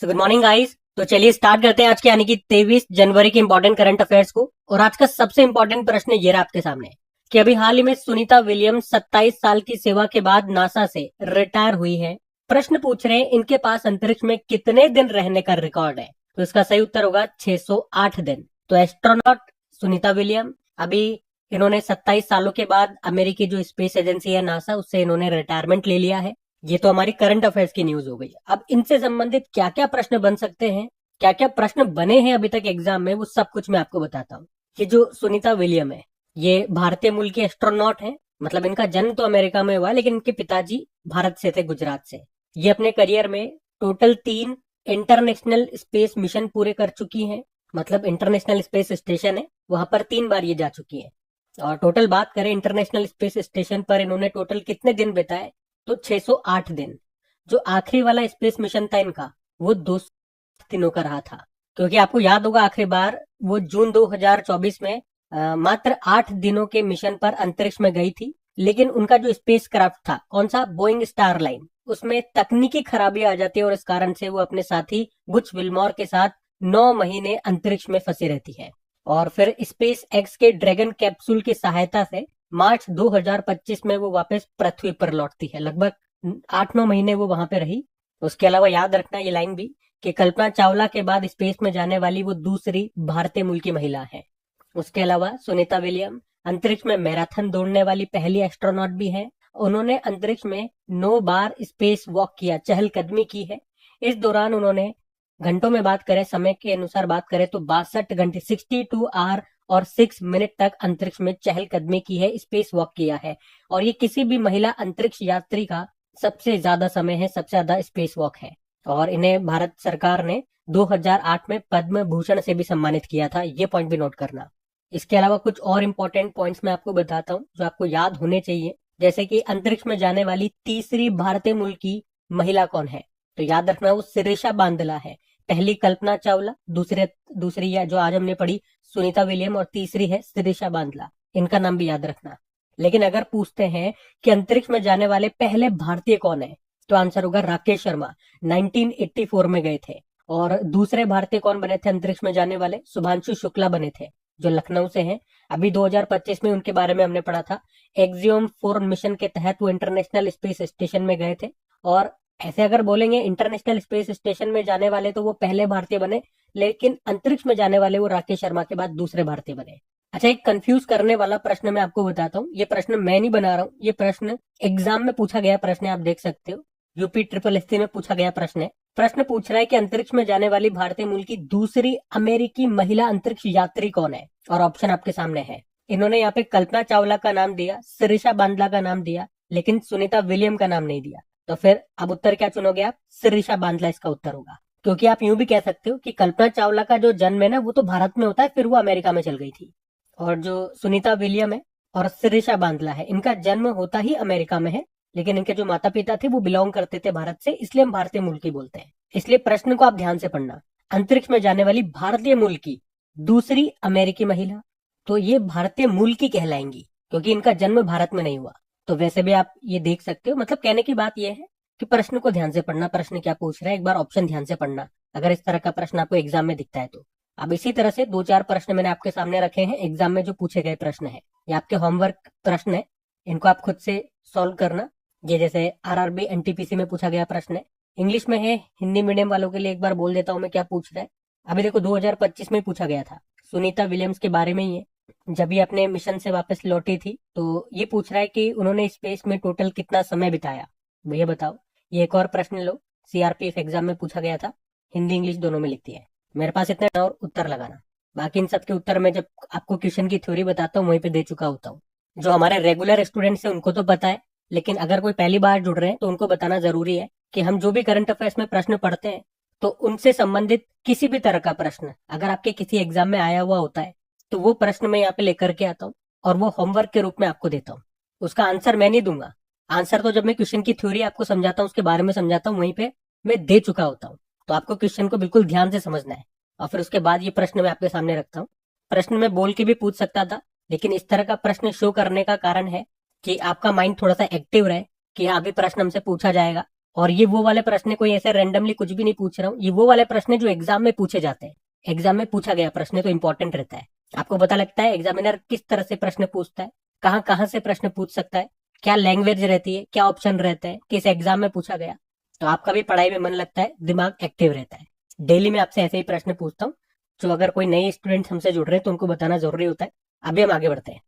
So good morning guys. तो चलिए start करते हैं आज के यानी कि 23 जनवरी के इंपॉर्टेंट करंट अफेयर्स को। और आज का सबसे इंपॉर्टेंट प्रश्न ये रहा आपके सामने कि अभी हाल ही में सुनीता विलियम्स 27 साल की सेवा के बाद नासा से रिटायर हुई है। प्रश्न पूछ रहे हैं इनके पास अंतरिक्ष में कितने दिन रहने का रिकॉर्ड है। तो इसका सही उत्तर होगा 608 दिन। तो एस्ट्रोनॉट सुनीता विलियम अभी इन्होंने 27 सालों के बाद अमेरिकी जो स्पेस एजेंसी है नासा उससे इन्होंने रिटायरमेंट ले लिया है। ये तो हमारी करंट अफेयर्स की न्यूज हो गई। अब इनसे संबंधित क्या क्या प्रश्न बन सकते हैं, क्या क्या प्रश्न बने हैं अभी तक एग्जाम में, वो सब कुछ मैं आपको बताता हूँ। ये जो सुनीता विलियम है ये भारतीय मूल के एस्ट्रोनॉट है। मतलब इनका जन्म तो अमेरिका में हुआ है लेकिन इनके पिताजी भारत से थे, गुजरात से। ये अपने करियर में टोटल 3 इंटरनेशनल स्पेस मिशन पूरे कर चुकी हैं। मतलब इंटरनेशनल स्पेस स्टेशन है वहां पर 3 बार ये जा चुकी है। और टोटल बात करें इंटरनेशनल स्पेस स्टेशन पर इन्होंने टोटल कितने दिन बिताए, तो 608 दिन। जो आखिरी वाला स्पेस मिशन था इनका वो 200 दिनों का रहा था। क्योंकि आपको याद होगा आखिरी बार वो जून 2024 में मात्र 8 दिनों के मिशन पर अंतरिक्ष में गई थी। लेकिन उनका जो स्पेस क्राफ्ट था कौन सा, बोइंग स्टार लाइन, उसमें तकनीकी खराबी आ जाती है और इस कारण से वो अपने साथी बुच विल्मोर के साथ 9 महीने अंतरिक्ष में फंसी रहती है। और फिर स्पेस एक्स के ड्रैगन कैप्सूल की सहायता से मार्च 2025 में वो वापस पृथ्वी पर लौटती है। लगभग 8-9 महीने वो वहां पे रही। उसके अलावा याद रखना ये लाइन भी कि कल्पना चावला के बाद स्पेस में जाने वाली वो दूसरी भारतीय मूल की महिला है। उसके अलावा सुनीता विलियम अंतरिक्ष में मैराथन दौड़ने वाली पहली एस्ट्रोनॉट भी है। उन्होंने अंतरिक्ष में 9 बार स्पेस वॉक किया, चहलकदमी की है। इस दौरान उन्होंने घंटों में बात करें, समय के अनुसार बात करें तो 62 घंटे 62 आवर और 6 मिनट तक अंतरिक्ष में चहलकदमी की है, स्पेस वॉक किया है। और ये किसी भी महिला अंतरिक्ष यात्री का सबसे ज्यादा समय है, सबसे ज्यादा स्पेस वॉक है। और इन्हें भारत सरकार ने 2008 में पद्म भूषण से भी सम्मानित किया था, ये पॉइंट भी नोट करना। इसके अलावा कुछ और इंपॉर्टेंट पॉइंट्स मैं आपको बताता हूँ जो आपको याद होने चाहिए। जैसे कि अंतरिक्ष में जाने वाली तीसरी भारतीय मूल की महिला कौन है, तो याद रखना वो शिरीषा बांदला है। पहली कल्पना चावला, दूसरी या जो आज हमने पढ़ी सुनीता विलियम, और तीसरी है शिरीषा बांदला। इनका नाम भी याद रखना। लेकिन अगर पूछते हैं कि अंतरिक्ष में जाने वाले पहले भारतीय कौन है, तो आंसर होगा राकेश शर्मा, 1984 में गए थे। और दूसरे भारतीय कौन बने थे अंतरिक्ष में जाने वाले, शुभांशु शुक्ला बने थे जो लखनऊ से हैं। अभी 2025 में उनके बारे में हमने पढ़ा था। एक्सियोम 4 मिशन के तहत वो इंटरनेशनल स्पेस स्टेशन में गए थे। और ऐसे अगर बोलेंगे इंटरनेशनल स्पेस स्टेशन में जाने वाले तो वो पहले भारतीय बने, लेकिन अंतरिक्ष में जाने वाले वो राकेश शर्मा के बाद दूसरे भारतीय बने। अच्छा, एक कंफ्यूज करने वाला प्रश्न मैं आपको बताता हूँ। ये प्रश्न मैं नहीं बना रहा हूँ, ये प्रश्न एग्जाम में पूछा गया प्रश्न है, आप देख सकते हो। यूपी SSC में पूछा गया प्रश्न है। प्रश्न पूछ रहा है कि अंतरिक्ष में जाने वाली भारतीय मूल की दूसरी अमेरिकी महिला अंतरिक्ष यात्री कौन है। और ऑप्शन आपके सामने है। इन्होंने यहाँ पे कल्पना चावला का नाम दिया, शिरीषा बांदला का नाम दिया, लेकिन सुनीता विलियम का नाम नहीं दिया। तो फिर अब उत्तर क्या चुनोगे आप, शिरीषा बांदला इसका उत्तर होगा। क्योंकि आप यूं भी कह सकते हो कि कल्पना चावला का जो जन्म है ना वो तो भारत में होता है, फिर वो अमेरिका में चल गई थी। और जो सुनीता विलियम है और शिरीषा बांदला है इनका जन्म होता ही अमेरिका में है, लेकिन इनके जो माता पिता थे वो बिलोंग करते थे भारत से, इसलिए हम भारतीय मूल की बोलते हैं। इसलिए प्रश्न को आप ध्यान से पढ़ना। अंतरिक्ष में जाने वाली भारतीय मूल की दूसरी अमेरिकी महिला, तो ये भारतीय मूल की कहलाएंगी क्योंकि इनका जन्म भारत में नहीं हुआ। तो वैसे भी आप ये देख सकते हो। मतलब कहने की बात यह है कि प्रश्न को ध्यान से पढ़ना, प्रश्न क्या पूछ रहा है एक बार ऑप्शन ध्यान से पढ़ना अगर इस तरह का प्रश्न आपको एग्जाम में दिखता है तो। अब इसी तरह से 2-4 प्रश्न मैंने आपके सामने रखे हैं एग्जाम में जो पूछे गए प्रश्न है। ये आपके होमवर्क प्रश्न है, इनको आप खुद से सॉल्व करना। ये जैसे RRB NTPC में पूछा गया प्रश्न है, इंग्लिश में है। हिंदी मीडियम वालों के लिए एक बार बोल देता हूँ मैं क्या पूछ रहा है। अभी देखो 2025 में पूछा गया था, सुनीता विलियम्स के बारे में ही है। जब ये अपने मिशन से वापस लौटी थी तो ये पूछ रहा है कि उन्होंने स्पेस में टोटल कितना समय बिताया, ये बताओ। ये एक और प्रश्न लो, CRPF एग्जाम में पूछा गया था, हिंदी इंग्लिश दोनों में लिखती है। मेरे पास इतना और उत्तर लगाना। बाकी इन सब के उत्तर मैं जब आपको क्वेश्चन की थ्योरी बताता हूँ वहीं पे दे चुका होता हूँ। जो हमारे रेगुलर स्टूडेंट्स हैं उनको तो पता है, लेकिन अगर कोई पहली बार जुड़ रहे हैं तो उनको बताना जरूरी है कि हम जो भी करंट अफेयर्स में प्रश्न पढ़ते हैं तो उनसे संबंधित किसी भी तरह का प्रश्न अगर आपके किसी एग्जाम में आया हुआ होता है तो वो प्रश्न मैं यहाँ पे लेकर के आता हूँ और वो होमवर्क के रूप में आपको देता हूँ। उसका आंसर मैं नहीं दूंगा, आंसर तो जब मैं क्वेश्चन की थ्योरी आपको समझाता हूँ उसके बारे में समझाता हूँ वहीं पे मैं दे चुका होता हूँ। तो आपको क्वेश्चन को बिल्कुल ध्यान से समझना है और फिर उसके बाद ये प्रश्न मैं आपके सामने रखता हूँ। प्रश्न में बोल के भी पूछ सकता था, लेकिन इस तरह का प्रश्न शो करने का कारण है कि आपका माइंड थोड़ा सा एक्टिव रहे कि हाँ अभी प्रश्न हमसे पूछा जाएगा और ये वो वाले प्रश्न, कोई ऐसे रैंडमली कुछ भी नहीं पूछ रहा हूँ, ये वो वाले प्रश्न जो एग्जाम में पूछे जाते हैं। एग्जाम में पूछा गया प्रश्न तो इंपॉर्टेंट रहता है। आपको पता लगता है एग्जामिनर किस तरह से प्रश्न पूछता है, कहाँ कहाँ से प्रश्न पूछ सकता है, क्या लैंग्वेज रहती है, क्या ऑप्शन रहते हैं, किस एग्जाम में पूछा गया। तो आपका भी पढ़ाई में मन लगता है, दिमाग एक्टिव रहता है। डेली में आपसे ऐसे ही प्रश्न पूछता हूँ, जो अगर कोई नए स्टूडेंट हमसे जुड़ रहे हैं तो उनको बताना जरूरी होता है। अभी हम आगे बढ़ते हैं।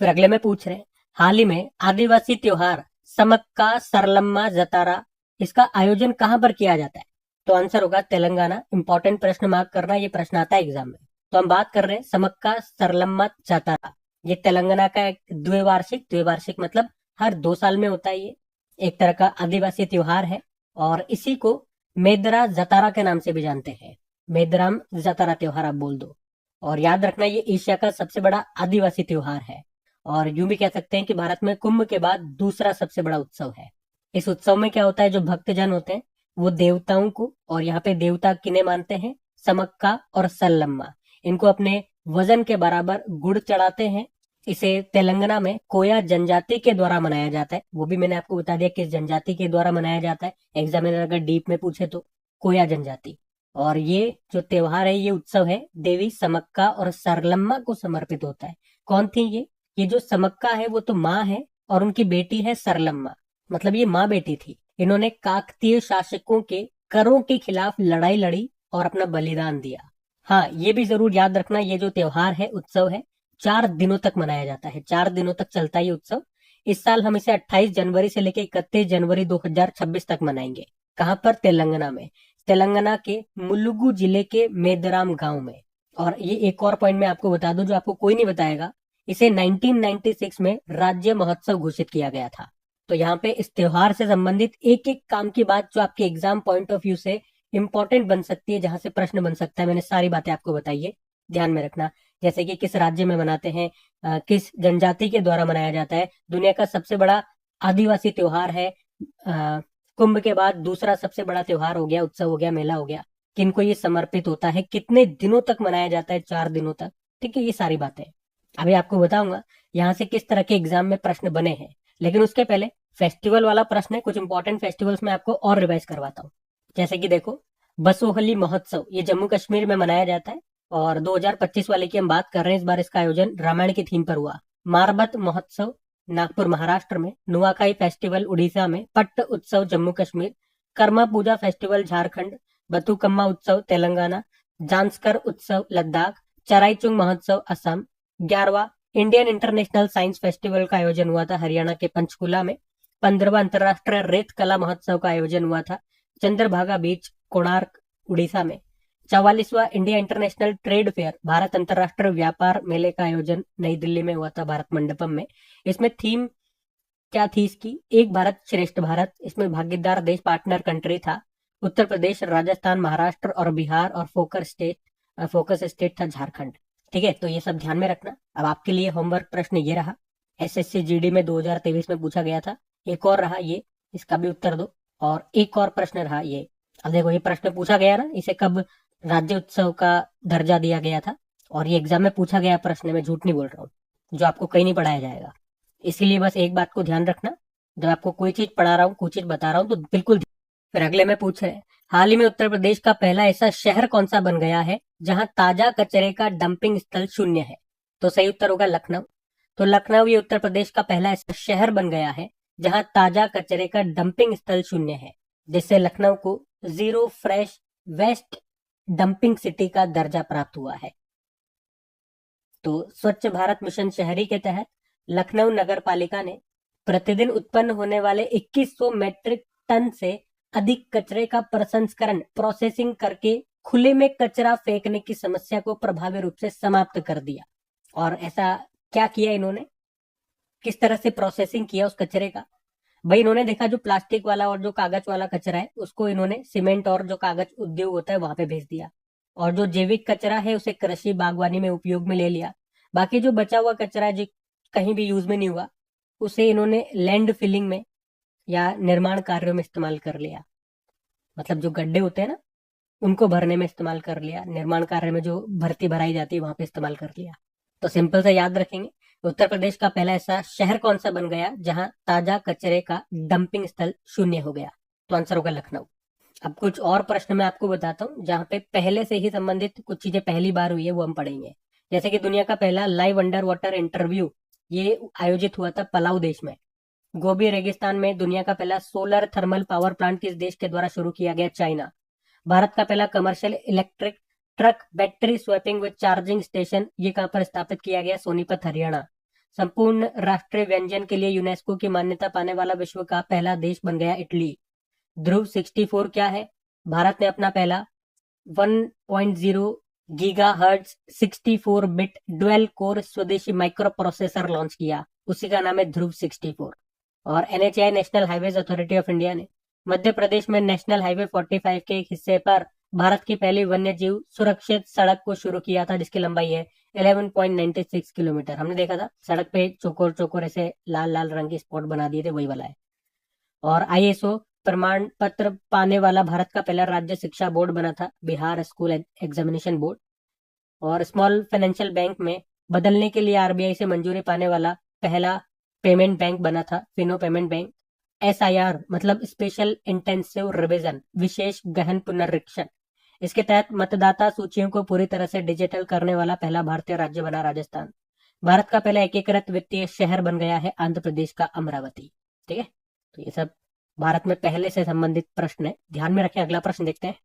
फिर अगले में पूछ रहे हैं, हाल ही में आदिवासी त्योहार समक्का सरलम्मा जतारा, इसका आयोजन कहाँ पर किया जाता है? तो आंसर होगा तेलंगाना। इंपॉर्टेंट प्रश्न मार्क करना, ये प्रश्न आता है एग्जाम में। तो हम बात कर रहे हैं समक्का सरलम्मा जतारा। ये तेलंगाना का एक द्विवार्षिक, द्विवार्षिक मतलब हर 2 साल में होता है। ये एक तरह का आदिवासी त्योहार है, और इसी को मेदरा जतारा के नाम से भी जानते हैं। मेदराम जतारा त्योहार आप बोल दो। और याद रखना, ये एशिया का सबसे बड़ा आदिवासी त्योहार है, और यूं भी कह सकते हैं कि भारत में कुंभ के बाद दूसरा सबसे बड़ा उत्सव है। इस उत्सव में क्या होता है, जो भक्तजन होते हैं वो देवताओं को, और यहाँ पे देवता किन्हें मानते हैं, समक्का और सल्लम्मा, इनको अपने वजन के बराबर गुड़ चढ़ाते हैं। इसे तेलंगाना में कोया जनजाति के द्वारा मनाया जाता है। वो भी मैंने आपको बता दिया किस जनजाति के द्वारा मनाया जाता है, एग्जामिनर अगर डीप में पूछे तो कोया जनजाति। और ये जो त्योहार है, ये उत्सव है, देवी समक्का और सरलम्मा को समर्पित होता है। कौन थी ये जो समक्का है वो तो माँ है, और उनकी बेटी है सरलम्मा, मतलब ये माँ बेटी थी। इन्होंने काकतीय शासकों के करों के खिलाफ लड़ाई लड़ी और अपना बलिदान दिया। हाँ, ये भी जरूर याद रखना, ये जो त्योहार है, उत्सव है, 4 दिनों तक मनाया जाता है। 4 दिनों तक चलता है ये उत्सव। इस साल हम इसे 28 जनवरी से लेकर 31 जनवरी 2026 तक मनाएंगे। कहाँ पर? तेलंगाना में। तेलंगाना के मुलुगु जिले के मेदराम गांव में। और ये एक और पॉइंट मैं आपको बता दूं जो आपको कोई नहीं बताएगा, इसे 1996 में राज्य महोत्सव घोषित किया गया था। तो यहाँ पे इस त्योहार से संबंधित एक एक काम की बात जो आपके एग्जाम पॉइंट ऑफ व्यू से इंपॉर्टेंट बन सकती है, जहां से प्रश्न बन सकता है, मैंने सारी बातें आपको बताई है, ध्यान में रखना। जैसे कि किस राज्य में मनाते हैं, किस जनजाति के द्वारा मनाया जाता है, दुनिया का सबसे बड़ा आदिवासी त्योहार है, कुंभ के बाद दूसरा सबसे बड़ा त्योहार हो गया, उत्सव हो गया, मेला हो गया, किनको ये समर्पित होता है, कितने दिनों तक मनाया जाता है, 4 दिनों तक। ठीक है, ये सारी बातें अभी आपको बताऊंगा यहाँ से किस तरह के एग्जाम में प्रश्न बने हैं। लेकिन उसके पहले फेस्टिवल वाला प्रश्न है, कुछ इंपॉर्टेंट फेस्टिवल्स में आपको और रिवाइज करवाता हूँ। जैसे कि देखो, बसोहली महोत्सव ये जम्मू कश्मीर में मनाया जाता है, और 2025 वाले की हम बात कर रहे हैं। इस बार इसका आयोजन रामायण की थीम पर हुआ। मारबत महोत्सव नागपुर महाराष्ट्र में, नुआखाई फेस्टिवल उड़ीसा में, पट्ट उत्सव जम्मू कश्मीर, कर्मा पूजा फेस्टिवल झारखंड, बथुकम्मा उत्सव तेलंगाना, जांस्कर उत्सव लद्दाख, चराईचुंग महोत्सव असम, 11वां इंडियन इंटरनेशनल साइंस फेस्टिवल का आयोजन हुआ था हरियाणा के पंचकुला में, 15वां अंतरराष्ट्रीय रेत कला महोत्सव का आयोजन हुआ था चंद्रभागा बीच कोणार्क उड़ीसा में, 44वां India International Trade Fair Bharat अंतरराष्ट्रीय व्यापार मेले का आयोजन नई दिल्ली में हुआ था भारत मंडपम में। इसमें थीम क्या थी इसकी, एक भारत श्रेष्ठ भारत। इसमें भागीदार देश, पार्टनर कंट्री था उत्तर प्रदेश, राजस्थान, महाराष्ट्र और बिहार, और फोकस स्टेट था झारखंड। ठीक है, तो ये सब ध्यान में रखना। अब आपके लिए होमवर्क प्रश्न ये रहा, एसएससी जीडी में 2023 में पूछा गया था। एक और रहा ये, इसका भी उत्तर दो। और एक और प्रश्न रहा ये, अब देखो ये प्रश्न पूछा गया ना, इसे कब राज्य उत्सव का दर्जा दिया गया था, और ये एग्जाम में पूछा गया प्रश्न, में झूठ नहीं बोल रहा हूँ, जो आपको कहीं नहीं पढ़ाया जाएगा। इसीलिए बस एक बात को ध्यान रखना, जब आपको कोई चीज पढ़ा रहा हूँ, कोई चीज बता रहा हूँ, तो बिल्कुल। फिर अगले में पूछ रहे हैं, हाल ही में उत्तर प्रदेश का पहला ऐसा शहर कौन सा बन गया है जहां ताजा कचरे का डंपिंग स्थल शून्य है? तो सही उत्तर होगा लखनऊ। तो लखनऊ ये उत्तर प्रदेश का पहला ऐसा शहर बन गया है जहां ताजा कचरे का डंपिंग स्थल शून्य है, जिससे लखनऊ को zero fresh waste dumping city का दर्जा प्राप्त हुआ है। तो स्वच्छ भारत मिशन शहरी के तहत लखनऊ नगर पालिका ने प्रतिदिन उत्पन्न होने वाले 2100 मेट्रिक टन से अधिक कचरे का प्रसंस्करण, प्रोसेसिंग करके खुले में कचरा फेंकने की समस्या को प्रभावी रूप से समाप्त कर दिया। और ऐसा क्या किया इन्होंने, किस तरह से प्रोसेसिंग किया उस कचरे का? भाई इन्होंने देखा जो प्लास्टिक वाला और जो कागज वाला कचरा है, उसको इन्होंने सीमेंट और जो कागज उद्योग होता है वहां पे भेज दिया, और जो जैविक कचरा है उसे कृषि बागवानी में उपयोग में ले लिया। बाकी जो बचा हुआ कचरा है जो कहीं भी यूज में नहीं हुआ, उसे इन्होंने लैंड फिलिंग में या निर्माण कार्यों में इस्तेमाल कर लिया। मतलब जो गड्ढे होते हैं ना, उनको भरने में इस्तेमाल कर लिया, निर्माण कार्य में जो भर्ती भराई जाती है वहां पे इस्तेमाल कर लिया। तो सिंपल से याद रखेंगे, उत्तर प्रदेश का पहला ऐसा शहर कौन सा बन गया जहां ताजा कचरे का डंपिंग स्थल शून्य हो गया? तो आंसर होगा लखनऊ। अब कुछ और प्रश्न मैं आपको बताता हूँ जहां पे पहले से ही संबंधित कुछ चीजें पहली बार हुई है, वो हम पढ़ेंगे। जैसे कि दुनिया का पहला लाइव अंडर वाटर इंटरव्यू ये आयोजित हुआ था पलाऊ देश में। गोबी रेगिस्तान में दुनिया का पहला सोलर थर्मल पावर प्लांट किस देश के द्वारा शुरू किया गया? चाइना। भारत का पहला commercial electric truck battery swapping with charging station ये कहां पर स्थापित किया गया? सोनीपत हरियाणा। संपूर्ण राष्ट्रीय व्यंजन के लिए यूनेस्को की मान्यता पाने वाला विश्व का पहला देश बन गया इटली। ध्रुव 64 क्या है? भारत ने अपना पहला 1.0 giga hertz 64 bit dual core स्वदेशी माइक्रो प्रोसेसर लॉन्च किया, उसी का नाम है ध्रुव 64। और NHAI national highways authority of India ने मध्य प्रदेश में नेशनल हाईवे 45 के एक हिस्से पर भारत की पहली वन्य जीव सुरक्षित सड़क को शुरू किया था, जिसकी लंबाई है 11.96 किलोमीटर। हमने देखा था सड़क पे चौकोर चौकोर ऐसे लाल लाल रंग के स्पॉट बना दिए थे, वही वाला है। और आईएसओ प्रमाण पत्र पाने वाला भारत का पहला राज्य शिक्षा बोर्ड बना था, बिहार स्कूल एग्जामिनेशन बोर्ड। और स्मॉल फाइनेंशियल बैंक में बदलने के लिए आरबीआई से मंजूरी पाने वाला पहला पेमेंट बैंक बना था, फिनो पेमेंट बैंक। एसआईआर मतलब स्पेशल इंटेंसिव रिवीजन, विशेष गहन पुनरीक्षण। इसके तहत मतदाता सूचियों को पूरी तरह से डिजिटल करने वाला पहला भारतीय राज्य बना राजस्थान। भारत का पहला एकीकृत वित्तीय शहर बन गया है आंध्र प्रदेश का अमरावती। ठीक है, तो ये सब भारत में पहले से संबंधित प्रश्न है, ध्यान में रखें। अगला प्रश्न देखते हैं।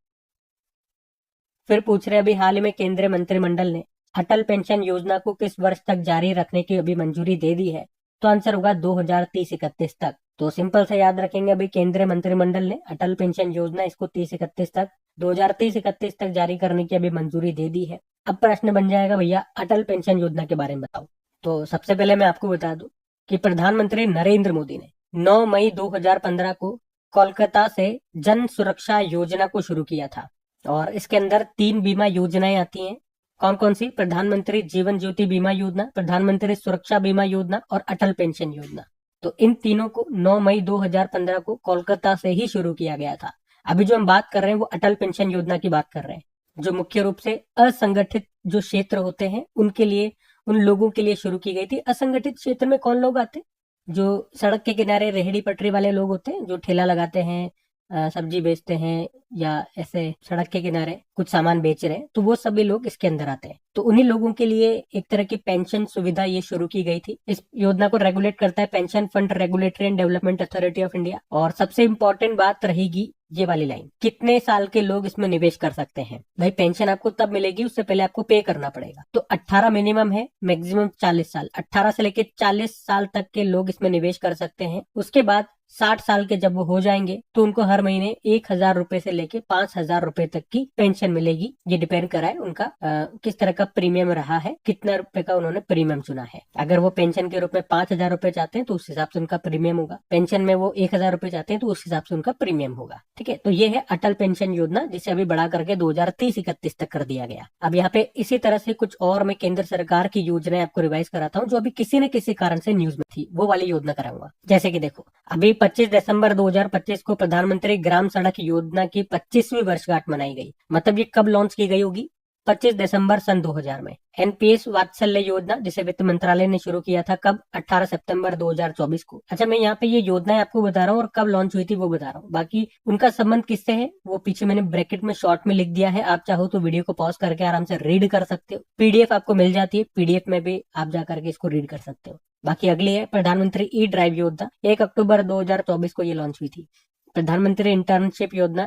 फिर पूछ रहे अभी हाल ही में केंद्रीय मंत्रिमंडल ने अटल पेंशन योजना को किस वर्ष तक जारी रखने की अभी मंजूरी दे दी है? तो आंसर होगा 2030-31 तक। तो सिंपल से याद रखेंगे, अभी केंद्रीय मंत्रिमंडल ने अटल पेंशन योजना इसको 30-31 तक 2030-31 तक जारी करने की अभी मंजूरी दे दी है। अब प्रश्न बन जाएगा भैया अटल पेंशन योजना के बारे में बताओ। तो सबसे पहले मैं आपको बता दूं कि प्रधानमंत्री नरेंद्र मोदी ने 9 मई 2015 को कोलकाता से जन सुरक्षा योजना को शुरू किया था। और इसके अंदर 3 बीमा योजनाएं आती हैं। कौन कौन सी? प्रधानमंत्री जीवन ज्योति बीमा योजना, प्रधानमंत्री सुरक्षा बीमा योजना और अटल पेंशन योजना। तो इन तीनों को 9 मई 2015 को कोलकाता से ही शुरू किया गया था। अभी जो हम बात कर रहे हैं वो अटल पेंशन योजना की बात कर रहे हैं, जो मुख्य रूप से असंगठित जो क्षेत्र होते हैं उनके लिए, उन लोगों के लिए शुरू की गई थी। असंगठित क्षेत्र में कौन लोग आते? जो सड़क के किनारे रेहड़ी पटरी वाले लोग होते हैं, जो ठेला लगाते हैं, सब्जी बेचते हैं या ऐसे सड़क के किनारे कुछ सामान बेच रहे हैं, तो वो सभी लोग इसके अंदर आते हैं। तो उन्हीं लोगों के लिए एक तरह की पेंशन सुविधा ये शुरू की गई थी। इस योजना को रेगुलेट करता है pension fund regulatory and development authority of India. और सबसे इंपॉर्टेंट बात रहेगी ये वाली लाइन, कितने साल के लोग इसमें निवेश कर सकते हैं? भाई पेंशन आपको तब मिलेगी, उससे पहले आपको पे करना पड़ेगा। तो 18 मिनिमम है, मैक्सिमम 40 साल। 18 से लेके 40 साल तक के लोग इसमें निवेश कर सकते हैं। उसके बाद 60 साल के जब वो हो जाएंगे तो उनको हर महीने 1000 रुपए से लेके 5000 रुपए तक की पेंशन मिलेगी। ये डिपेंड करा है उनका किस तरह का प्रीमियम रहा है, कितना रुपए का उन्होंने प्रीमियम चुना है। अगर वो पेंशन के रूप में 5000 रुपए चाहते हैं तो उस हिसाब से उनका प्रीमियम होगा। पेंशन में वो 1000 रुपए चाहते हैं तो उस हिसाब से उनका प्रीमियम होगा। ठीक है, तो ये है अटल पेंशन योजना, जिसे अभी बढ़ा करके 2030-31 तक कर दिया गया। अब यहाँ पे इसी तरह से कुछ और मैं केंद्र सरकार की योजनाएं आपको रिवाइज कराता हूँ जो अभी किसी न किसी कारण से न्यूज में थी, वो वाली योजना कराऊंगा। जैसे कि देखो, अभी 25 दिसंबर 2025 को प्रधानमंत्री ग्राम सड़क योजना की 25वीं वर्षगांठ मनाई गई। मतलब ये कब लॉन्च की गई होगी? 25 दिसंबर सन 2000 में। एनपीएस वात्सल्य योजना, जिसे वित्त मंत्रालय ने शुरू किया था, कब? 18 सितंबर 2024 को। अच्छा, मैं यहाँ पे ये योजनाएं आपको बता रहा हूँ और कब लॉन्च हुई थी वो बता रहा हूँ। बाकी उनका संबंध किससे है वो पीछे मैंने ब्रैकेट में शॉर्ट में लिख दिया है। आप चाहो तो वीडियो को पॉज करके आराम से रीड कर सकते हो। पीडीएफ आपको मिल जाती है, पीडीएफ में भी आप जा करके इसको रीड कर सकते हो। बाकी अगली है प्रधानमंत्री ई ड्राइव योजना, 1 अक्टूबर 2024 को ये लॉन्च हुई थी। प्रधानमंत्री इंटर्नशिप योजना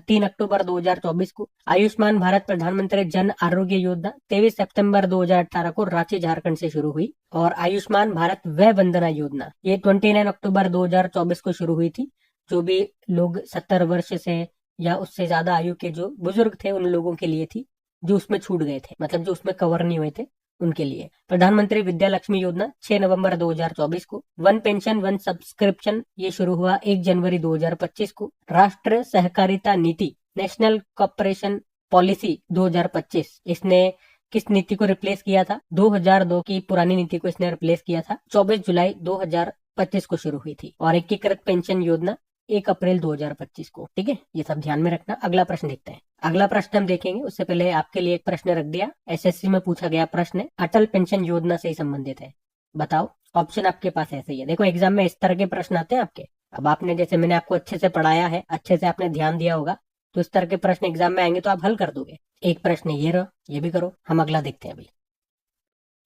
3 अक्टूबर 2024 को। आयुष्मान भारत प्रधानमंत्री जन आरोग्य योजना 23 सितंबर 2018 को रांची झारखंड से शुरू हुई। और आयुष्मान भारत वय वंदना योजना ये 29 अक्टूबर 2024 को शुरू हुई थी। जो भी लोग 70 वर्ष से या उससे ज्यादा आयु के जो बुजुर्ग थे उन लोगों के लिए थी, जो उसमें छूट गए थे, मतलब जो उसमें कवर नहीं हुए थे उनके लिए। प्रधानमंत्री विद्या लक्ष्मी योजना 6 नवंबर 2024 को। वन पेंशन वन सब्सक्रिप्शन ये शुरू हुआ 1 जनवरी 2025 को। राष्ट्रीय सहकारिता नीति नेशनल कॉर्पोरेशन पॉलिसी 2025, इसने किस नीति को रिप्लेस किया था? 2002 की पुरानी नीति को इसने रिप्लेस किया था। 24 जुलाई 2025 को शुरू हुई थी। और एकीकृत पेंशन योजना 1 अप्रैल 2025 को। ठीक है, ये सब ध्यान में रखना। अगला प्रश्न देखते हैं। अगला प्रश्न हम देखेंगे उससे पहले आपके लिए एक प्रश्न रख दिया, एसएससी में पूछा गया प्रश्न है, अटल पेंशन योजना से ही संबंधित है। बताओ। ऑप्शन आपके पास ऐसे ही है। देखो एग्जाम में इस तरह के प्रश्न आते हैं आपके। अब आपने जैसे मैंने आपको अच्छे से पढ़ाया है, अच्छे से आपने ध्यान दिया होगा, तो इस तरह के प्रश्न एग्जाम में आएंगे तो आप हल कर दोगे। एक प्रश्न ये रहा, ये भी करो। हम अगला देखते हैं अभी।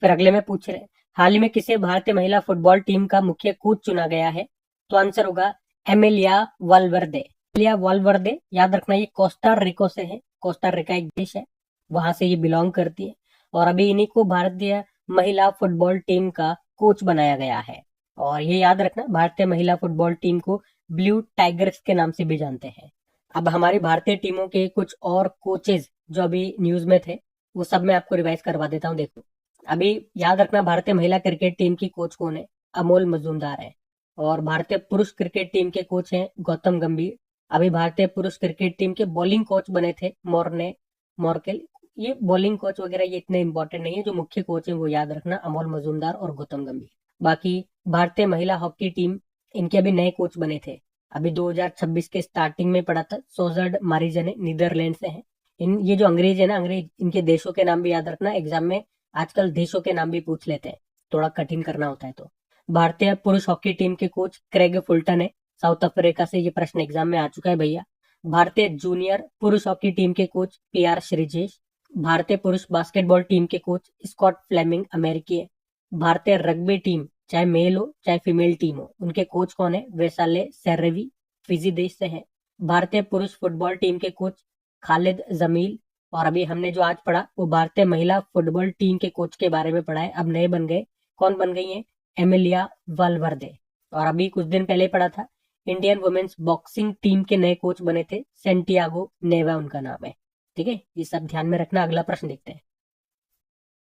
फिर अगले में पूछ रहे हैं, हाल ही में किसे भारतीय महिला फुटबॉल टीम का मुख्य कोच चुना गया है? तो आंसर होगा एमिलिया वालवर्दे। एमिलिया वालवर्दे, याद रखना ये कोस्टा रिको से है। कोस्टा रिका एक देश है, वहां से ये बिलोंग करती है। और अभी इन्हीं को भारतीय महिला फुटबॉल टीम का कोच बनाया गया है। और ये याद रखना, भारतीय महिला फुटबॉल टीम को ब्लू टाइगर्स के नाम से भी जानते हैं। अब हमारी भारतीय टीमों के कुछ और कोचेज जो अभी न्यूज में थे, वो सब मैं आपको रिवाइज करवा देता हूँ। देखो अभी याद रखना, भारतीय महिला क्रिकेट टीम की कोच कौन है? अमोल मजूमदार है। और भारतीय पुरुष क्रिकेट टीम के कोच हैं गौतम गंभीर। अभी भारतीय पुरुष क्रिकेट टीम के बॉलिंग कोच बने थे मोर्ने मोर्केल। ये बॉलिंग कोच वगैरह ये इतने इंपॉर्टेंट नहीं है, जो मुख्य कोच है वो याद रखना, अमोल मजूमदार और गौतम गंभीर। बाकी भारतीय महिला हॉकी टीम, इनके अभी नए कोच बने थे। अभी 2026 के स्टार्टिंग में पड़ा था। सोजर्ड मारिजने, नीदरलैंड से हैं। इन ये जो अंग्रेज है ना, अंग्रेज, इनके देशों के नाम भी याद रखना। एग्जाम में आजकल देशों के नाम भी पूछ लेते हैं, थोड़ा कठिन करना होता है तो। भारतीय पुरुष हॉकी टीम के कोच क्रेग फुल्टन है, साउथ अफ्रीका से। ये प्रश्न एग्जाम में आ चुका है भैया। भारतीय जूनियर पुरुष हॉकी टीम के कोच PR श्रीजेश। भारतीय पुरुष बास्केटबॉल टीम के कोच स्कॉट फ्लेमिंग, अमेरिकी है। भारतीय रग्बी टीम, चाहे मेल हो चाहे फीमेल टीम हो, उनके कोच कौन है? वेसाले सेरेवी, फिजी देश से है। भारतीय पुरुष फुटबॉल टीम के कोच खालिद जमील। और अभी हमने जो आज पढ़ा वो भारतीय महिला फुटबॉल टीम के कोच के बारे में पढ़ा है, अब नए बन गए। कौन बन गई है? एमिलिया वालवर्दे। और अभी कुछ दिन पहले पढ़ा था, इंडियन वुमेन्स बॉक्सिंग टीम के नए कोच बने थे, सेंटियागो नेवा उनका नाम है। ठीक है, ये सब ध्यान में रखना। अगला प्रश्न देखते हैं।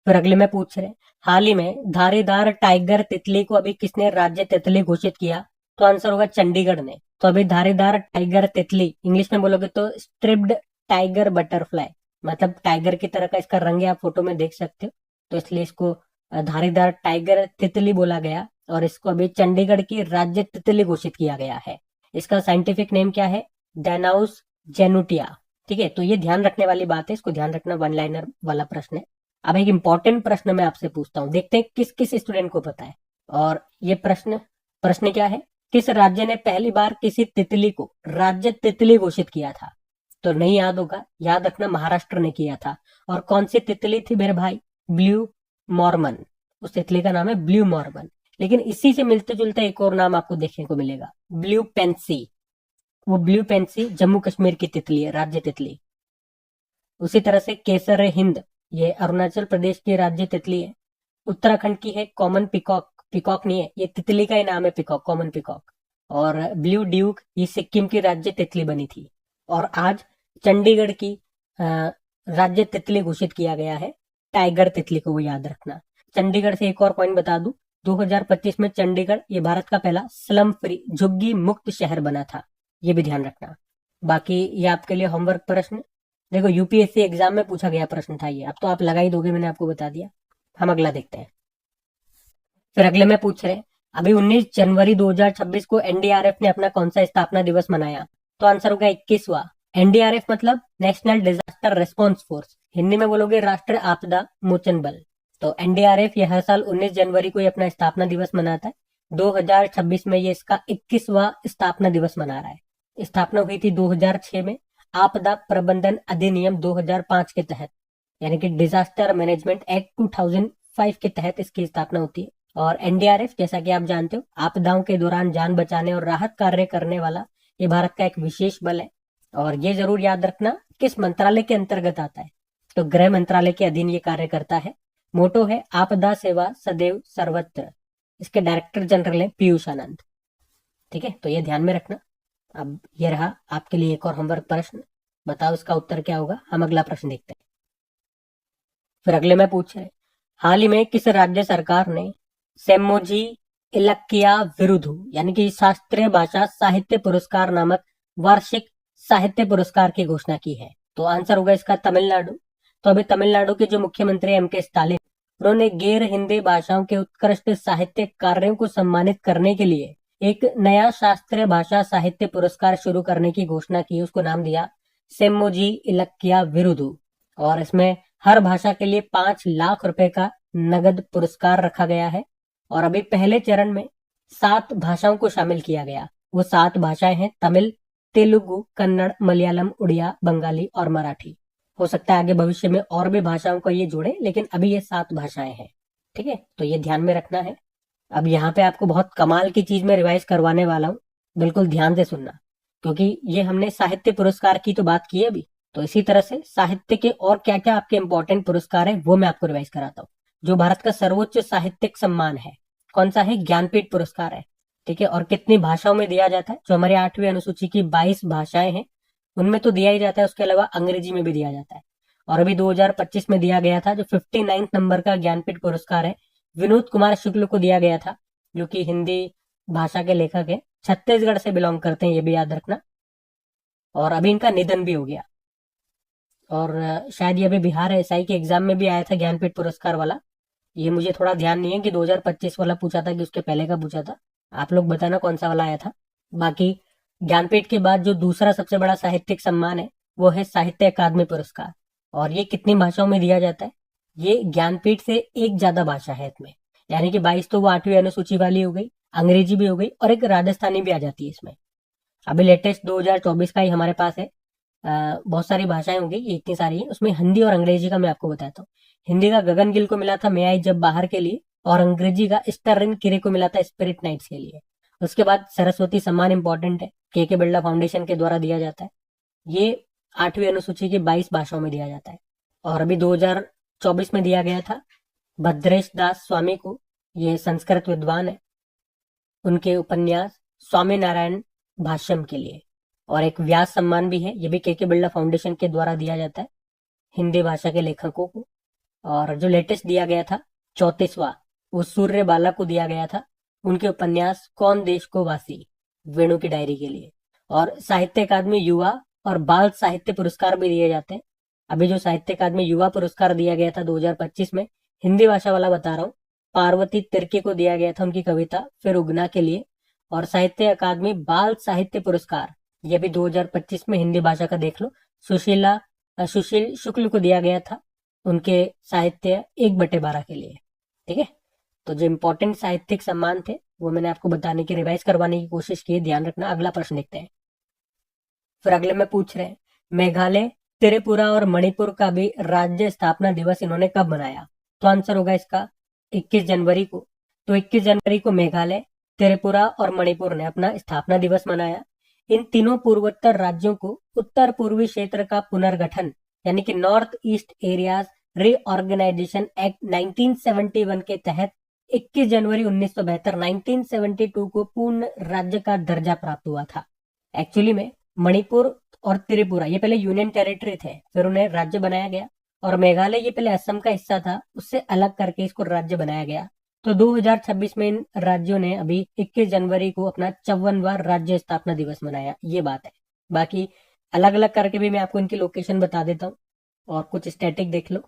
फिर अगले में पूछ रहे हैं, हाल ही में धारीदार टाइगर तितली को अभी किसने राज्य तितली घोषित किया? तो आंसर होगा चंडीगढ़ ने। तो अभी धारीदार टाइगर तितली, इंग्लिश में बोलोगे तो स्ट्रिप्ड टाइगर बटरफ्लाई, मतलब टाइगर की तरह का इसका रंग है, आप फोटो में देख सकते हो। तो इसलिए इसको धारीदार टाइगर तितली बोला गया। और इसको अभी चंडीगढ़ की राज्य तितली घोषित किया गया है। इसका साइंटिफिक नेम क्या है? डेनाउस जेनुटिया। ठीक है, तो ये ध्यान रखने वाली बात है, इसको ध्यान रखना। वन लाइनर वाला प्रश्न है। अब एक इंपॉर्टेंट प्रश्न मैं आपसे पूछता हूँ, देखते हैं किस किस स्टूडेंट को पता है। और ये प्रश्न प्रश्न क्या है? किस राज्य ने पहली बार किसी तितली को राज्य तितली घोषित किया था? तो नहीं याद होगा, याद रखना, महाराष्ट्र ने किया था। और कौन सी तितली थी मेरे भाई? Blue Mormon. उस तितली का नाम है ब्लू मॉर्मन। लेकिन इसी से मिलते जुलते एक और नाम आपको देखने को मिलेगा, ब्लू पेंसी। वो ब्लू पेंसी जम्मू कश्मीर की तितली है, राज्य तितली। उसी तरह से केसर हिंद, ये अरुणाचल प्रदेश की राज्य तितली है। उत्तराखंड की है कॉमन पिकॉक। पिकॉक नहीं है, ये तितली का ही नाम है पिकॉक, कॉमन पिकॉक। और ब्लू ड्यूक, ये सिक्किम की राज्य तितली बनी थी। और आज चंडीगढ़ की राज्य तितली घोषित किया गया है, टाइगर तितली को, वो याद रखना। चंडीगढ़ से एक और पॉइंट बता दूं, 2025 में चंडीगढ़ ये भारत का पहला स्लम फ्री, झुग्गी मुक्त शहर बना था। ये भी ध्यान रखना। बाकी ये आपके लिए होमवर्क प्रश्न। देखो UPSC एग्जाम में पूछा गया प्रश्न था ये, अब तो आप लगा ही दोगे, मैंने आपको बता दिया। हम अगला देखते हैं। फिर अगले में पूछ रहे हैं, अभी 19 जनवरी 2026 को NDRF ने अपना कौन सा स्थापना दिवस मनाया? तो आंसर होगा 21वां। NDRF मतलब national disaster response force, Hindi में बोलोगे राष्ट्रीय आपदा मोचन बल। तो NDRF ये हर साल 19 जनवरी को ही अपना स्थापना दिवस मनाता है। 2026 में ये इसका 21वां स्थापना दिवस मना रहा है। स्थापना हुई थी 2006 में आपदा प्रबंधन अधिनियम 2005 के तहत, यानी कि डिजास्टर मैनेजमेंट एक्ट 2005 के तहत इसकी स्थापना होती है। और NDRF जैसा कि आप जानते हो, आपदाओं के दौरान जान बचाने और राहत कार्य करने वाला ये भारत का एक विशेष बल है। और ये जरूर याद रखना किस मंत्रालय के अंतर्गत आता है? तो गृह मंत्रालय के अधीन ये कार्य करता है। मोटो है आपदा सेवा सदैव सर्वत्र। इसके डायरेक्टर जनरल है पीयूष आनंद। ठीक है, तो ये ध्यान में रखना। अब ये रहा आपके लिए एक और होमवर्क प्रश्न, बताओ इसका उत्तर क्या होगा। हम अगला प्रश्न देखते हैं। फिर अगले में पूछ रहे, हाल ही में किस राज्य सरकार ने सेमोजी इलक्किया विरुधु, यानी कि शास्त्रीय भाषा साहित्य पुरस्कार नामक वार्षिक साहित्य पुरस्कार की घोषणा की है? तो आंसर होगा इसका तमिलनाडु। तो अभी तमिलनाडु के जो मुख्यमंत्री MK स्टालिन, उन्होंने गैर हिंदी भाषाओं के उत्कृष्ट साहित्य कार्यों को सम्मानित करने के लिए एक नया शास्त्रीय भाषा साहित्य पुरस्कार शुरू करने की घोषणा की। उसको नाम दिया सेमोजी इलक्किया विरुधु। और इसमें हर भाषा के लिए 5 लाख रुपए का नगद पुरस्कार रखा गया है। और अभी पहले चरण में 7 भाषाओं को शामिल किया गया। वो 7 भाषाएं हैं तमिल, तेलुगु, कन्नड़, मलयालम, उड़िया, बंगाली और मराठी। हो सकता है आगे भविष्य में और भी भाषाओं को ये जोड़े, लेकिन अभी ये 7 भाषाएं हैं। ठीक है, तो ये ध्यान में रखना है। अब यहाँ पे आपको बहुत कमाल की चीज में रिवाइज करवाने वाला हूँ, बिल्कुल ध्यान से सुनना, क्योंकि ये हमने साहित्य पुरस्कार की तो बात की है अभी, तो इसी तरह से साहित्य के और क्या क्या आपके इंपॉर्टेंट पुरस्कार है वो मैं आपको रिवाइज कराता हूँ। जो भारत का सर्वोच्च साहित्यिक सम्मान है कौन सा है? ज्ञानपीठ पुरस्कार है। ठीक है, और कितनी भाषाओं में दिया जाता है? जो हमारी 8वीं अनुसूची की 22 भाषाएं हैं उनमें तो दिया ही जाता है, उसके अलावा अंग्रेजी में भी दिया जाता है। और अभी 2025 में दिया गया था जो 59 नंबर का ज्ञानपीठ पुरस्कार है, विनोद कुमार शुक्ल को दिया गया था, जो कि हिंदी भाषा के लेखक है, छत्तीसगढ़ से बिलोंग करते हैं, ये भी याद रखना। और अभी इनका निधन भी हो गया। और शायद ये अभी बिहार एसआई के एग्जाम में भी आया था ज्ञानपीठ पुरस्कार वाला। ये मुझे थोड़ा ध्यान नहीं है कि 2025 वाला पूछा था कि उसके पहले का पूछा था। आप लोग बताना कौन सा वाला आया था। बाकी ज्ञानपीठ के बाद जो दूसरा सबसे बड़ा साहित्यिक सम्मान है वो है साहित्य अकादमी पुरस्कार। और ये कितनी भाषाओं में दिया जाता है? ये ज्ञानपीठ से एक ज्यादा भाषा है इसमें, यानी कि 22 तो वो 8वीं अनुसूची वाली हो गई, अंग्रेजी भी हो गई और एक राजस्थानी भी आ जाती है इसमें। अभी लेटेस्ट 2024 का ही हमारे पास है। बहुत सारी भाषाएं होंगी, ये इतनी सारी है, उसमें हिंदी और अंग्रेजी का मैं आपको बताता हूँ। हिंदी का गगन गिल को मिला था मैं आई जब बाहर के लिए, और अंग्रेजी का स्टर्लिन किरे को मिला था स्पिरिट नाइट्स के लिए। उसके बाद सरस्वती सम्मान इंपॉर्टेंट है, के बिरला फाउंडेशन के द्वारा दिया जाता है। ये 8वीं अनुसूची की 22 भाषाओं में दिया जाता है। और अभी 2024 में दिया गया था भद्रेश दास स्वामी को, ये संस्कृत विद्वान है, उनके उपन्यास स्वामी नारायण भाष्यम के लिए। और एक व्यास सम्मान भी है, ये भी के बिरला फाउंडेशन के द्वारा दिया जाता है हिंदी भाषा के लेखकों को। और जो लेटेस्ट दिया गया था 34वां, वो सूर्य बाला को दिया गया था, उनके उपन्यास कौन देश को वासी, वेणु की डायरी के लिए। और साहित्य अकादमी युवा और बाल साहित्य पुरस्कार भी दिए जाते हैं। अभी जो साहित्य अकादमी युवा पुरस्कार दिया गया था 2025 में, हिंदी भाषा वाला बता रहा हूँ, पार्वती तिर्की को दिया गया था उनकी कविता फिर उगना के लिए। और साहित्य अकादमी बाल साहित्य पुरस्कार ये भी 2025 में हिंदी भाषा का देख लो, सुशील शुक्ल को दिया गया था उनके साहित्य 1/12 के लिए। ठीक है, तो जो इंपॉर्टेंट साहित्यिक सम्मान थे वो मैंने आपको बताने की, रिवाइज करवाने की कोशिश की, ध्यान रखना। अगला प्रश्न देखते हैं। फिर अगले में पूछ रहे हैं मेघालय, त्रिपुरा और मणिपुर का भी राज्य स्थापना दिवस इन्होंने कब मनाया? तो आंसर होगा इसका 21 जनवरी को। तो 21 जनवरी को मेघालय, त्रिपुरा और मणिपुर ने अपना स्थापना दिवस मनाया। इन तीनों पूर्वोत्तर राज्यों को उत्तर पूर्वी क्षेत्र का पुनर्गठन यानी कि north east areas reorganisation act 1971 के तहत 21 जनवरी 1972 1972 को पूर्ण राज्य का दर्जा प्राप्त हुआ था। एक्चुअली में मणिपुर और त्रिपुरा ये पहले यूनियन टेरिटरी थे, फिर उन्हें राज्य बनाया गया। और मेघालय ये पहले असम का हिस्सा था, उससे अलग करके इसको राज्य बनाया गया। तो 2026 में इन राज्यों ने अभी 21 जनवरी को अपना 54वां राज्य स्थापना दिवस मनाया, ये बात है। बाकी अलग अलग करके भी मैं आपको इनकी लोकेशन बता देता हूँ और कुछ स्टैटिक देख लो।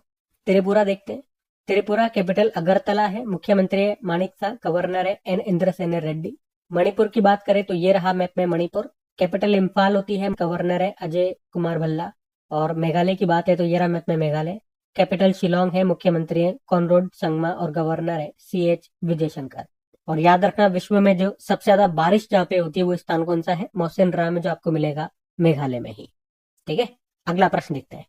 त्रिपुरा देखते हैं। त्रिपुरा कैपिटल अगरतला है, मुख्यमंत्री है माणिक शाह, गवर्नर है एन इंद्रसेन रेड्डी। मणिपुर की बात करें तो ये रहा मैप में मणिपुर, कैपिटल इम्फाल होती है, गवर्नर है अजय कुमार भल्ला। और मेघालय की बात है तो ये रहा मैप में मेघालय, कैपिटल शिलोंग है, मुख्यमंत्री है कॉनराड संगमा और गवर्नर है CH विजयशंकर। और याद रखना विश्व में जो सबसे ज्यादा बारिश जहाँ पे होती है वो स्थान कौन सा है? मौसिन राम, जो आपको मिलेगा मेघालय में ही। ठीक है, अगला प्रश्न देखते हैं।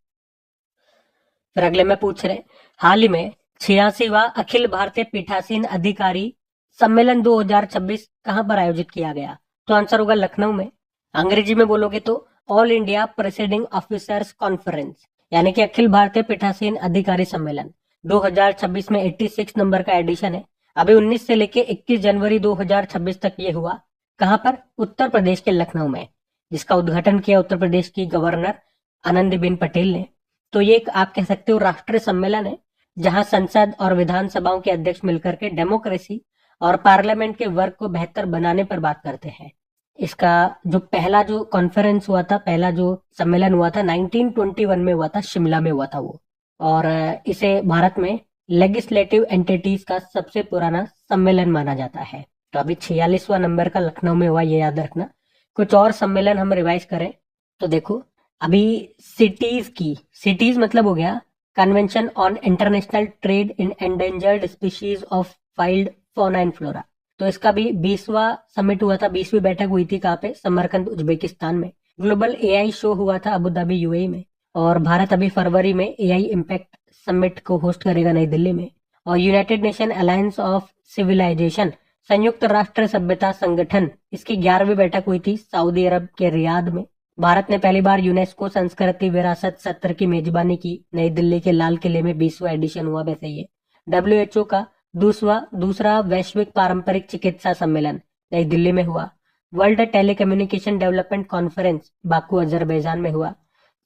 फिर अगले में पूछ रहे हाल ही में 86वां अखिल भारतीय पीठासीन अधिकारी सम्मेलन 2026 कहां पर आयोजित किया गया? तो आंसर होगा लखनऊ में। अंग्रेजी में बोलोगे तो all India presiding officers conference, यानी कि अखिल भारतीय पीठासीन अधिकारी सम्मेलन 2026 में 86 नंबर का एडिशन है। अभी 19 से लेके 21 जनवरी 2026 तक ये हुआ। कहां पर? उत्तर प्रदेश के लखनऊ में, जिसका उद्घाटन किया उत्तर प्रदेश की गवर्नर आनंदीबेन पटेल ने। तो ये एक आप कह सकते हो राष्ट्रीय सम्मेलन है, जहां संसद और विधानसभाओं के अध्यक्ष मिलकर के डेमोक्रेसी और पार्लियामेंट के वर्क को बेहतर बनाने पर बात करते हैं। इसका जो पहला जो कॉन्फ्रेंस हुआ था, पहला जो सम्मेलन हुआ था 1921 में हुआ था, शिमला में हुआ था वो। और इसे भारत में लेजिस्लेटिव एंटिटीज का सबसे पुराना सम्मेलन माना जाता है। तो अभी 46वां नंबर का लखनऊ में हुआ, ये याद रखना। कुछ और सम्मेलन हम रिवाइज करें तो देखो, अभी सिटीज मतलब हो गया convention on international trade in endangered species of wild fauna and flora. तो इसका भी 20वां समिट हुआ था, 20वीं बैठक हुई थी कहाँ पे, समरकंद उज्बेकिस्तान में। ग्लोबल एआई शो हुआ था अबू धाबी यूएई में। और भारत अभी फरवरी में एआई इम्पैक्ट समिट को होस्ट करेगा नई दिल्ली में। और united nation alliance of civilisation, संयुक्त राष्ट्र सभ्यता संगठन, इसकी 11वीं बैठक हुई थी सऊदी अरब के रियाद में। भारत ने पहली बार यूनेस्को संस्कृति विरासत सत्र की मेजबानी की, नई दिल्ली के लाल किले में 20वां एडिशन हुआ वैसे ये। डब्ल्यूएचओ का दूसरा वैश्विक पारंपरिक चिकित्सा सम्मेलन नई दिल्ली में हुआ। World telecommunication development conference Baku Azerbaijan में हुआ।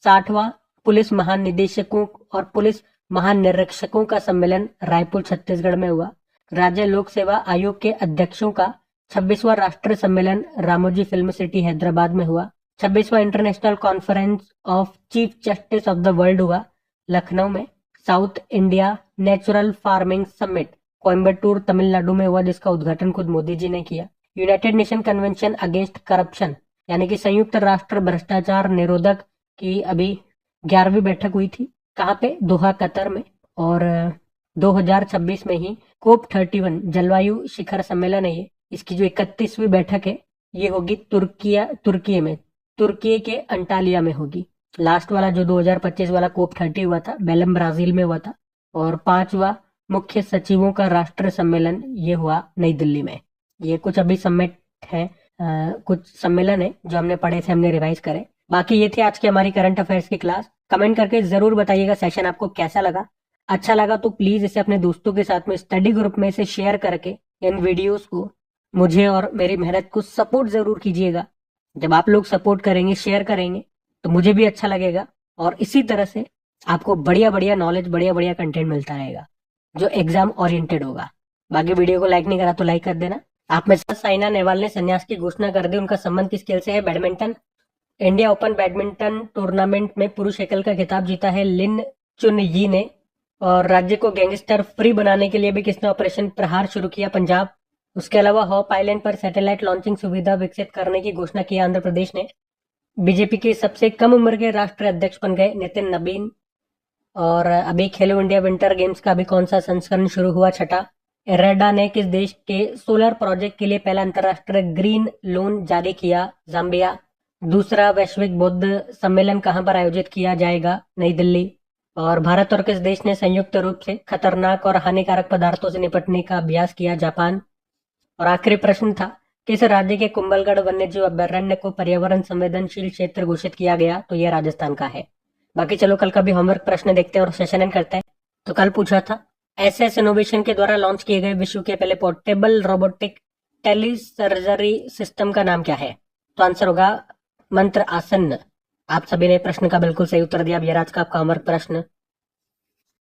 60वां पुलिस महानिदेशकों और पुलिस महानिरीक्षकों का सम्मेलन रायपुर छत्तीसगढ़ में हुआ। राज्य लोक सेवा आयोग के अध्यक्षों का 26वां राष्ट्रीय सम्मेलन रामोजी फिल्म सिटी हैदराबाद में हुआ। 26वां International Conference of Chief Justice of the World हुआ लखनऊ में। South India Natural Farming Summit Coimbatore Tamil Nadu में हुआ, जिसका उद्घाटन खुद मोदी जी ने किया। United Nation Convention Against Corruption यानी कि संयुक्त राष्ट्र भ्रष्टाचार निरोधक की अभी 11वीं बैठक हुई थी, कहाँ पे, दोहा कतर में। और 2026 में ही कोप 31 जलवायु शिखर सम्मेलन है ये, इसकी जो 31वीं बैठक है ये होगी तुर्की के अंटालिया में होगी। लास्ट वाला जो 2025 वाला कोप 30 हुआ था बेलम ब्राजील में हुआ था। और 5वां मुख्य सचिवों का राष्ट्रीय सम्मेलन ये हुआ नई दिल्ली में। ये कुछ अभी समिट है, कुछ सम्मेलन है जो हमने पढ़े थे, हमने रिवाइज करे। बाकी ये थी आज की हमारी करंट अफेयर्स की क्लास। कमेंट करके जरूर बताइएगा सेशन आपको कैसा लगा। अच्छा लगा तो प्लीज इसे अपने दोस्तों के साथ में स्टडी ग्रुप में इसे शेयर करके इन वीडियोस को, मुझे और मेरी मेहनत को सपोर्ट जरूर कीजिएगा। जब आप लोग सपोर्ट करेंगे, शेयर करेंगे, तो मुझे भी अच्छा लगेगा और इसी तरह से आपको बढ़िया बढ़िया नॉलेज, बढ़िया बढ़िया कंटेंट मिलता रहेगा जो एग्जाम ओरिएंटेड होगा। बाकी वीडियो को लाइक नहीं करा तो लाइक कर देना। आप में से साइना नेहवाल ने संन्यास की घोषणा कर दी, उनका संबंध किस खेल से है? Badminton. India open badminton tournament में पुरुष एकल का खिताब जीता है लिन चुनयी ने। और राज्य को गैंगस्टर फ्री बनाने के लिए भी किसने ऑपरेशन प्रहार शुरू किया? पंजाब। उसके अलावा हॉप आइलैंड पर सैटेलाइट लॉन्चिंग सुविधा विकसित करने की घोषणा की आंध्र प्रदेश ने। बीजेपी के सबसे कम उम्र के राष्ट्रीय अध्यक्ष बन गए नितिन नबीन। और अभी खेलो इंडिया विंटर गेम्स का अभी कौन सा संस्करण शुरू हुआ? 6ठा। इरेडा ने किस देश के सोलर प्रोजेक्ट के लिए पहला अंतरराष्ट्रीय ग्रीन लोन जारी किया? जाम्बिया। दूसरा वैश्विक बौद्ध सम्मेलन कहां पर आयोजित किया जाएगा? नई दिल्ली। और भारत और किस देश ने संयुक्त रूप से खतरनाक और हानिकारक पदार्थों से निपटने का अभ्यास किया? जापान। और आखिरी प्रश्न था, किस राज्य के कुंभलगढ़ वन्यजीव अभयारण्य को पर्यावरण संवेदनशील क्षेत्र घोषित किया गया? तो यह राजस्थान का है। बाकी चलो कल का भी होमवर्क प्रश्न देखते हैं और सेशन एंड करते हैं। तो कल पूछा था, एसएस इनोवेशन के द्वारा लॉन्च किए गए विश्व के पहले पोर्टेबल रोबोटिक टेलीसर्जरी सिस्टम का नाम क्या है? तो आंसर होगा मंत्र आसन। आप सभी ने प्रश्न का बिल्कुल सही उत्तर दिया। अब ये आज का आपका होमवर्क प्रश्न।